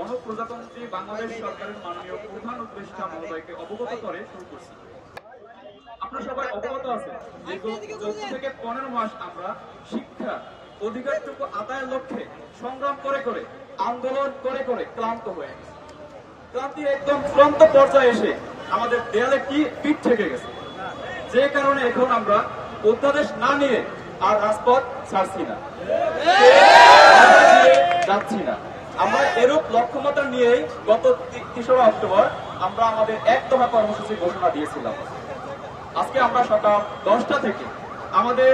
গণপ্রজাতন্ত্রী বাংলাদেশ সরকারের মাননীয় প্রধান উপদেষ্টা মহোদয়কে অবগত করে শুরু করছি। আপনারা সবাই অবগত আছেন যে 14 থেকে 15 মাস আমরা শিক্ষা অধিকারটুকু আদায়ের লক্ষ্যে সংগ্রাম করে করে আন্দোলন করে করে ক্লান্ত হয়ে গেছে। ক্লান্তি একদম চূড়ান্ত পর্যায়ে এসে আমাদের দেয়ালে কি পিঠ থেকে গেছে, যে কারণে এখন আমরা অধ্যাদেশ না নিয়ে আর রাজপথ ছাড়ছি না, যাচ্ছি না। আমরা এরূপ লক্ষ্যমাত্রা নিয়েই গত 3 অক্টোবর আমরা আমাদের এক দফা কর্মসূচি ঘোষণা দিয়েছিলাম। আজকে আমরা সকাল 10টা থেকে আমাদের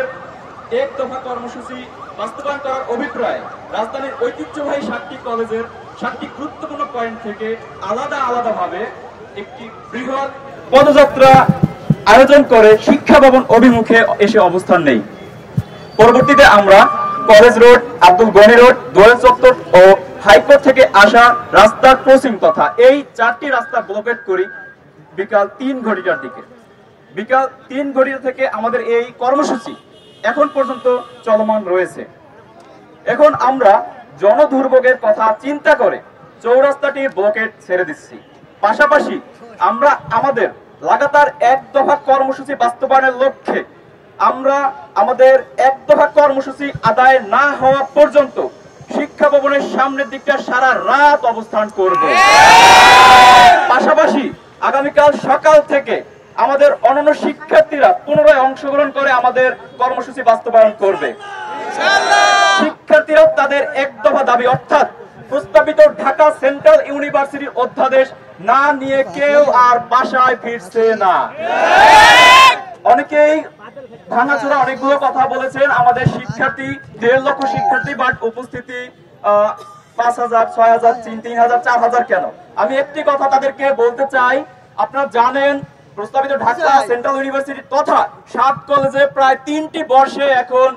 এক দফা কর্মসূচি বাস্তবায়ন করার অভিপ্রায় রাজধানীর ঐতিহ্যবাহী 7টি কলেজের 7টি গুরুত্বপূর্ণ পয়েন্ট থেকে আলাদা আলাদা ভাবে একটি বৃহৎ পদযাত্রা আয়োজন করে শিক্ষা ভবন অভিমুখে এসে অবস্থান নেই। পরবর্তীতে আমরা college road, Abdul Gani road, Doel Chattar ও হাইকোর্ট থেকে আসা রাস্তার ক্রসিং তথা এই 4টি রাস্তা ব্লকেট করি বিকাল 3 ঘটিকার দিকে। বিকাল 3 ঘটিকা থেকে আমাদের এই কর্মসূচি এখন পর্যন্ত চলমান রয়েছে। এখন আমরা জনদুর্ভোগের কথা চিন্তা করে চৌরাস্তাটি ব্লকেট ছেড়ে দিচ্ছি। পাশাপাশি আমরা আমাদের লাগাতার এক দফা কর্মসূচি বাস্তবায়নের লক্ষ্যে আমরা আমাদের এক দফা কর্মসূচি আদায় না হওয়া পর্যন্ত শিক্ষা ভবনের সামনের দিকটা সারা রাত অবস্থান করব। পাশাপাশি আগামীকাল সকাল থেকে আমাদের অন্যান্য শিক্ষার্থীরা পুনরায় অংশগ্রহণ করে আমাদের কর্মসূচি বাস্তবায়ন করবে। শিক্ষার্থীরা তাদের এক দফা দাবি অর্থাৎ প্রস্তাবিত ঢাকা সেন্ট্রাল ইউনিভার্সিটির অধ্যাদেশ না নিয়ে কেউ আর বাসায় ফিরছে না। অনেকেই ভাঙাচোরা অনেকগুলো কথা বলেছেন। আমাদের শিক্ষার্থী 1.5 লক্ষ শিক্ষার্থী, বাট উপস্থিতি 5,000, 6,000, 3,000, 4,000 কেন? আমি একটি কথা তাদেরকে বলতে চাই, আপনারা জানেন প্রস্তাবিত ঢাকা সেন্ট্রাল ইউনিভার্সিটি তথা 7 কলেজে প্রায় 3টি বর্ষে এখন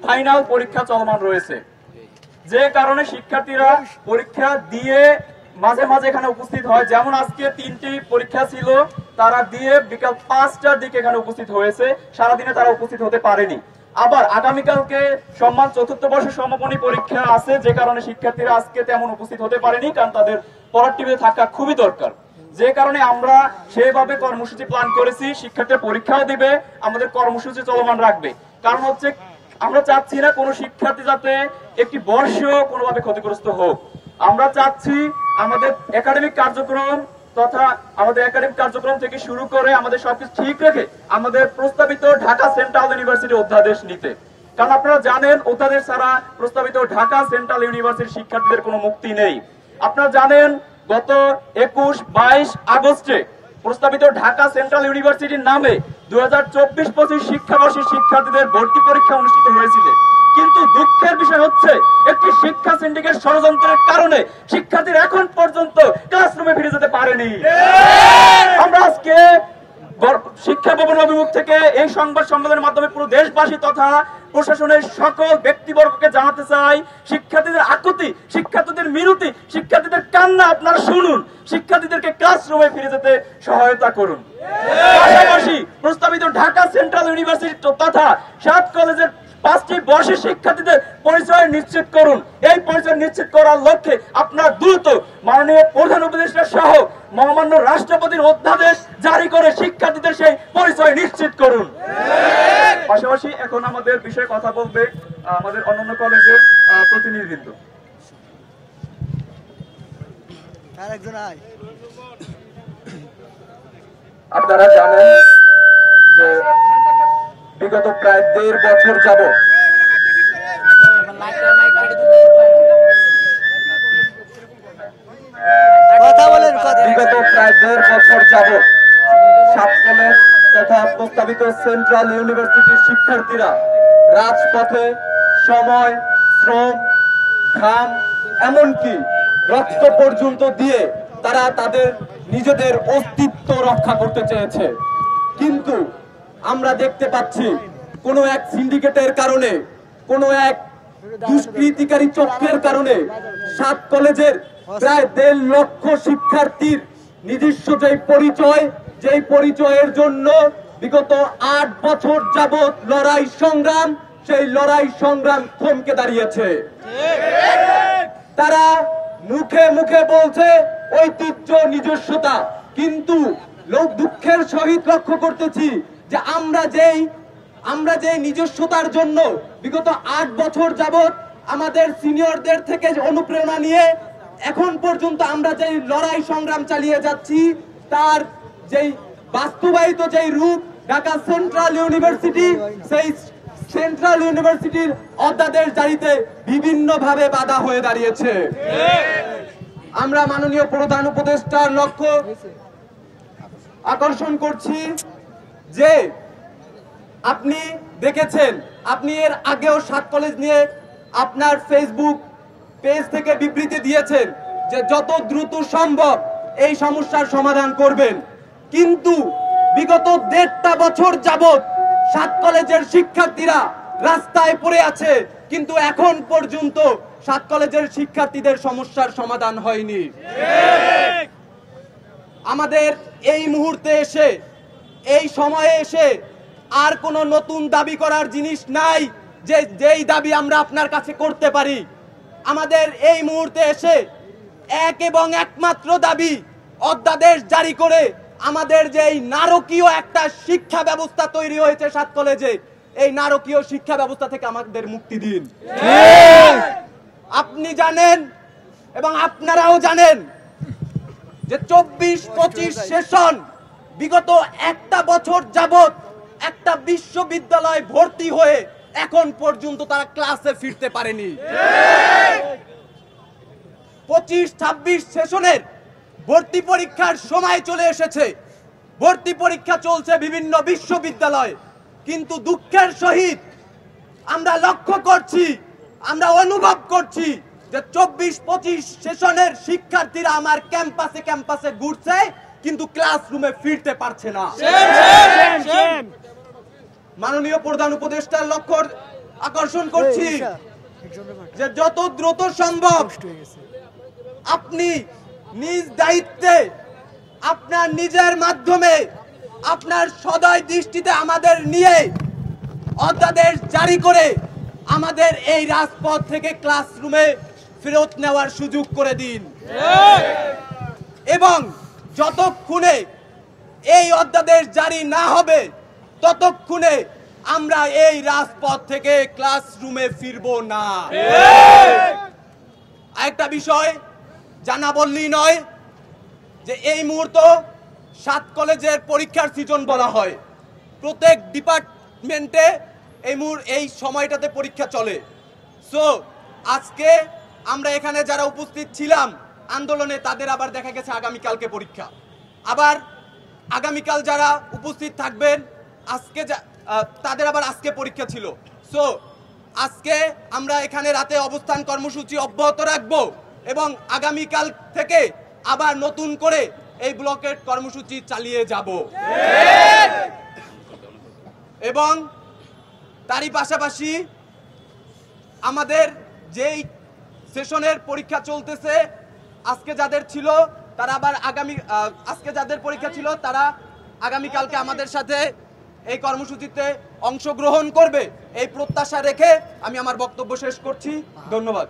ফাইনাল পরীক্ষা চলমান রয়েছে, যে কারণে শিক্ষার্থীরা পরীক্ষা দিয়ে মাঝে মাঝে এখানে উপস্থিত হয়। যেমন আজকে 3টি পরীক্ষা ছিল, তারা দিয়ে বিকাল 5টার দিকে এখানে উপস্থিত হয়েছে, সারাদিনে তারা উপস্থিত হতে পারেনি। আবার আগামীকালকে সম্মান 4র্থ বর্ষের সমাপনী পরীক্ষা আছে, যে কারণে শিক্ষার্থীরা আজকে তেমন উপস্থিত হতে পারেনি, কারণ তাদের পড়ার টেবিলে থাকা খুবই দরকার। যে কারণে আমরা সেভাবে কর্মসূচি প্ল্যান করেছি, শিক্ষার্থীরা পরীক্ষাও দিবে, আমাদের কর্মসূচি চলমান রাখবে। কারণ হচ্ছে আমরা চাচ্ছি না কোনো শিক্ষার্থী যাতে একটি বর্ষ কোনোভাবে ক্ষতিগ্রস্ত হোক। আমরা চাচ্ছি আমাদের একাডেমিক কার্যক্রম তথা আমাদের একাডেমিক কার্যক্রম থেকে শুরু করে আমাদের সবকিছু ঠিক রেখে আমাদের প্রস্তাবিত ঢাকা সেন্ট্রাল ইউনিভার্সিটি অধ্যাদেশ নিতে। কারণ আপনারা জানেন অধ্যাদেশ ছাড়া প্রস্তাবিত ঢাকা সেন্ট্রাল ইউনিভার্সিটির শিক্ষার্থীদের কোনো মুক্তি নেই। আপনারা জানেন গত 21, 22 আগস্টে প্রস্তাবিত ঢাকা সেন্ট্রাল ইউনিভার্সিটির নামে 2024-25 শিক্ষাবর্ষের শিক্ষার্থীদের ভর্তি পরীক্ষা অনুষ্ঠিত হয়েছিল, কিন্তু দুঃখের বিষয় হচ্ছে একটি শিক্ষা সিন্ডিকেট ষড়যন্ত্রের কারণে শিক্ষার্থীরা এখন পর্যন্ত ক্লাসরুমে ফিরে যেতে পারেনি। আমরা আজকে শিক্ষা ভবন অভিমুখ থেকে এই সংবাদ সম্মেলনের মাধ্যমে পুরো দেশবাসী তথা প্রশাসনের সকল ব্যক্তিবর্গকে জানাতে চাই, শিক্ষার্থীদের আকুতি, শিক্ষার্থীদের মিনতি, শিক্ষার্থীদের কান্না আপনারা শুনুন, শিক্ষার্থীদেরকে ক্লাসরুমে ফিরে যেতে সহায়তা করুন। পাশাপাশি প্রস্তাবিত ঢাকা সেন্ট্রাল ইউনিভার্সিটি তথা 7 কলেজের 5টি বর্ষের শিক্ষার্থীদের পরিচয় নিশ্চিত করুন। এই পরিচয় নিশ্চিত করার লক্ষ্যে আপনারা দ্রুত মাননীয় প্রধান উপদেষ্টা সহ মহামান্য রাষ্ট্রপতির অধ্যাদেশ জারি করে শিক্ষার্থীদের সেই পরিচয় নিশ্চিত করুন। পাশাপাশি এখন আমাদের বিষয়ে কথা বলবে আমাদের অন্যান্য কলেজের প্রতিনিধিবৃন্দ। আপনারা জানেন যে বিগত প্রায় 1.5 বছর যাবত সাত কলেজ তথা প্রস্তাবিত সেন্ট্রাল ইউনিভার্সিটির শিক্ষার্থীরা রাজপথে সময়, শ্রম, ঘাম এমনকি রক্ত পর্যন্ত দিয়ে তারা তাদের নিজেদের অস্তিত্ব রক্ষা করতে চেয়েছে। কিন্তু আমরা দেখতে পাচ্ছি কোন এক সিন্ডিকেটের কারণে, কোন এক দুষ্কৃতিকারী চক্রের কারণে 7 কলেজের প্রায় 1.5 লক্ষ শিক্ষার্থীর নিজস্ব যেই পরিচয়ের জন্য বিগত 8 বছর যাবৎ লড়াই সংগ্রাম, সেই লড়াই সংগ্রাম থমকে দাঁড়িয়েছে। তারা মুখে মুখে বলছে ঐতিহ্য নিজস্বতা, কিন্তু লোক দুঃখের সহিত লক্ষ্য করতেছি যে আমরা যেই নিজস্বতার জন্য বিগত 8 বছর যাবত আমাদের সিনিয়রদের থেকে অনুপ্রেরণা নিয়ে এখন পর্যন্ত আমরা যে লড়াই সংগ্রাম চালিয়ে যাচ্ছি, তার যেই বাস্তবায়িত যেই রূপ ঢাকা সেন্ট্রাল ইউনিভার্সিটি, সেই সেন্ট্রাল ইউনিভার্সিটির অধ্যাদেশ জারিতে বিভিন্নভাবে বাধা হয়ে দাঁড়িয়েছে। আমরা মাননীয় প্রধান উপদেষ্টার লক্ষ্য আকর্ষণ করছি যে আপনি দেখেছেন, আপনি এর আগেও 7 কলেজ নিয়ে আপনার ফেসবুক পেজ থেকে বিবৃতি দিয়েছেন যে যত দ্রুত সম্ভব এই সমস্যার সমাধান করবেন, কিন্তু বিগত 1.5 বছর যাবত 7 কলেজের শিক্ষার্থীরা রাস্তায় পড়ে আছে, কিন্তু এখন পর্যন্ত 7 কলেজের শিক্ষার্থীদের সমস্যার সমাধান হয়নি। আমাদের এই মুহূর্তে এসে, এই সময়ে এসে আর কোনো নতুন দাবি করার জিনিস নাই যেই দাবি আমরা আপনার কাছে করতে পারি। আমাদের এই মুহূর্তে এসে এক এবং একমাত্র দাবি, অধ্যাদেশ জারি করে আমাদের যে এই নারকীয় একটা শিক্ষা ব্যবস্থা তৈরি হয়েছে 7 কলেজে, এই নারকীয় শিক্ষা ব্যবস্থা থেকে আমাদের মুক্তি দিন। আপনি জানেন এবং আপনারাও জানেন যে 24-25 সেশন বিগত 1 বছর যাবত একটা বিশ্ববিদ্যালয় ভর্তি হয়ে এখন পর্যন্ত তারা ক্লাসে ফিরতে পারেনি। 25-26 সেশনের ভর্তি পরীক্ষার সময় চলে এসেছে, ভর্তি পরীক্ষা চলছে বিভিন্ন বিশ্ববিদ্যালয়ে, কিন্তু দুঃখের সহিত আমরা লক্ষ্য করছি, আমরা অনুভব করছি যে 24-25 সেশনের শিক্ষার্থীরা আমার ক্যাম্পাসে ঘুরছে, কিন্তু ক্লাসরুমে ফিরতে পারছে না। মাননীয় প্রধান উপদেষ্টার লক্ষ্য আকর্ষণ করছি যে যত দ্রুত সম্ভব আপনি নিজ দায়িত্বে, আপনার নিজের মাধ্যমে, আপনার সদয় দৃষ্টিতে আমাদের নিয়ে অধ্যাদেশ জারি করে আমাদের এই রাজপথ থেকে ক্লাসরুমে ফেরত নেওয়ার সুযোগ করে দিন। এবং যতক্ষণে এই অধ্যাদেশ জারি না হবে ততক্ষণে আমরা এই রাজপথ থেকে ক্লাসরুমে ফিরবো না। আরেকটা বিষয় জানা বললেই নয় যে এই মুহূর্তে 7 কলেজের পরীক্ষার সিজন বলা হয়, প্রত্যেক ডিপার্টমেন্টে এই সময়টাতে পরীক্ষা চলে। সো আজকে আমরা এখানে যারা উপস্থিত ছিলাম আন্দোলনে, তাদের আবার দেখা গেছে আগামীকালকে পরীক্ষা, আবার আগামীকাল যারা উপস্থিত থাকবেন আজকে তাদের আবার আজকে পরীক্ষা ছিল। সো আজকে আমরা এখানে রাতে অবস্থান কর্মসূচি অব্যাহত রাখবো এবং আগামীকাল থেকে আবার নতুন করে এই ব্লকের কর্মসূচি চালিয়ে যাব। এবং তারই পাশাপাশি আমাদের যেই সেশনের পরীক্ষা চলতেছে, আজকে যাদের ছিল তারা আবার আজকে যাদের পরীক্ষা ছিল তারা আগামীকালকে আমাদের সাথে এই কর্মসূচিতে অংশগ্রহণ করবে, এই প্রত্যাশা রেখে আমি আমার বক্তব্য শেষ করছি। ধন্যবাদ।